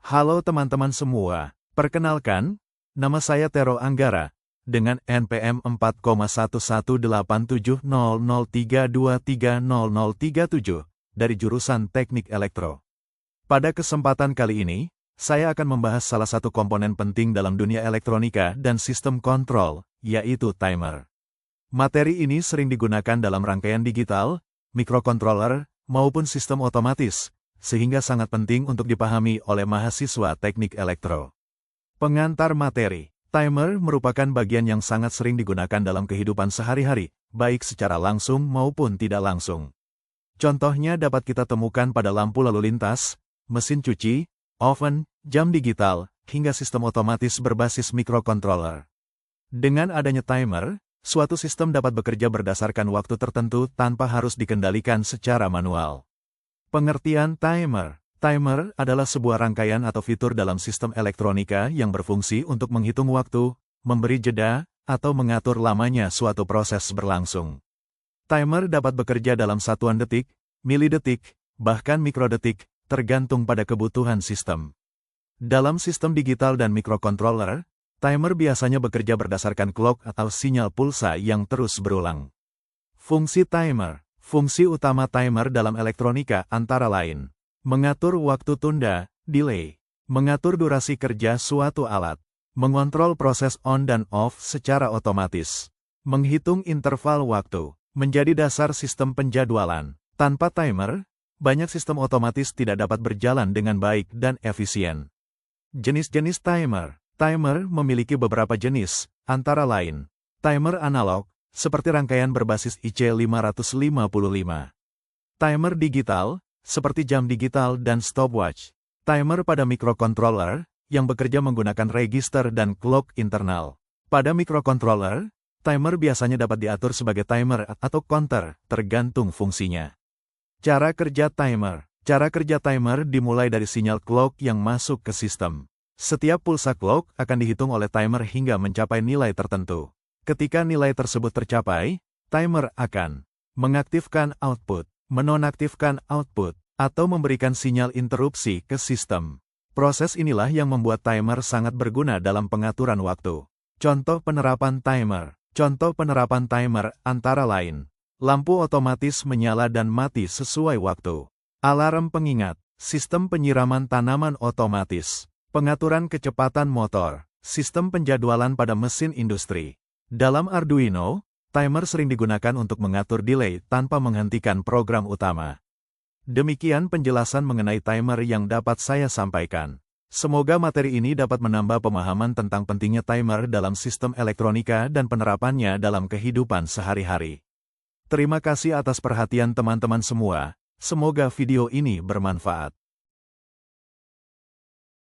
Halo teman-teman semua, perkenalkan, nama saya Tero Anggara, dengan NPM 4,1187003230037, dari jurusan Teknik Elektro. Pada kesempatan kali ini, saya akan membahas salah satu komponen penting dalam dunia elektronika dan sistem kontrol, yaitu timer. Materi ini sering digunakan dalam rangkaian digital, microcontroller, maupun sistem otomatis, sehingga sangat penting untuk dipahami oleh mahasiswa teknik elektro. Pengantar materi, timer merupakan bagian yang sangat sering digunakan dalam kehidupan sehari-hari, baik secara langsung maupun tidak langsung. Contohnya dapat kita temukan pada lampu lalu lintas, mesin cuci, oven, jam digital, hingga sistem otomatis berbasis microcontroller. Dengan adanya timer, suatu sistem dapat bekerja berdasarkan waktu tertentu tanpa harus dikendalikan secara manual. Pengertian timer. Timer adalah sebuah rangkaian atau fitur dalam sistem elektronika yang berfungsi untuk menghitung waktu, memberi jeda, atau mengatur lamanya suatu proses berlangsung. Timer dapat bekerja dalam satuan detik, milidetik, bahkan mikrodetik, tergantung pada kebutuhan sistem. Dalam sistem digital dan microcontroller, timer biasanya bekerja berdasarkan clock atau sinyal pulsa yang terus berulang. Fungsi timer. Fungsi utama timer dalam elektronika antara lain: mengatur waktu tunda, delay, mengatur durasi kerja suatu alat, mengontrol proses on dan off secara otomatis, menghitung interval waktu, menjadi dasar sistem penjadwalan. Tanpa timer, banyak sistem otomatis tidak dapat berjalan dengan baik dan efisien. Jenis-jenis timer. Timer memiliki beberapa jenis, antara lain: timer analog, seperti rangkaian berbasis IC555. Timer digital, seperti jam digital dan stopwatch. Timer pada microcontroller, yang bekerja menggunakan register dan clock internal. Pada microcontroller, timer biasanya dapat diatur sebagai timer atau counter, tergantung fungsinya. Cara kerja timer. Cara kerja timer dimulai dari sinyal clock yang masuk ke sistem. Setiap pulsa clock akan dihitung oleh timer hingga mencapai nilai tertentu. Ketika nilai tersebut tercapai, timer akan mengaktifkan output, menonaktifkan output, atau memberikan sinyal interupsi ke sistem. Proses inilah yang membuat timer sangat berguna dalam pengaturan waktu. Contoh penerapan timer. Contoh penerapan timer antara lain: lampu otomatis menyala dan mati sesuai waktu, alarm pengingat, sistem penyiraman tanaman otomatis, pengaturan kecepatan motor, sistem penjadwalan pada mesin industri. Dalam Arduino, timer sering digunakan untuk mengatur delay tanpa menghentikan program utama. Demikian penjelasan mengenai timer yang dapat saya sampaikan. Semoga materi ini dapat menambah pemahaman tentang pentingnya timer dalam sistem elektronika dan penerapannya dalam kehidupan sehari-hari. Terima kasih atas perhatian teman-teman semua. Semoga video ini bermanfaat.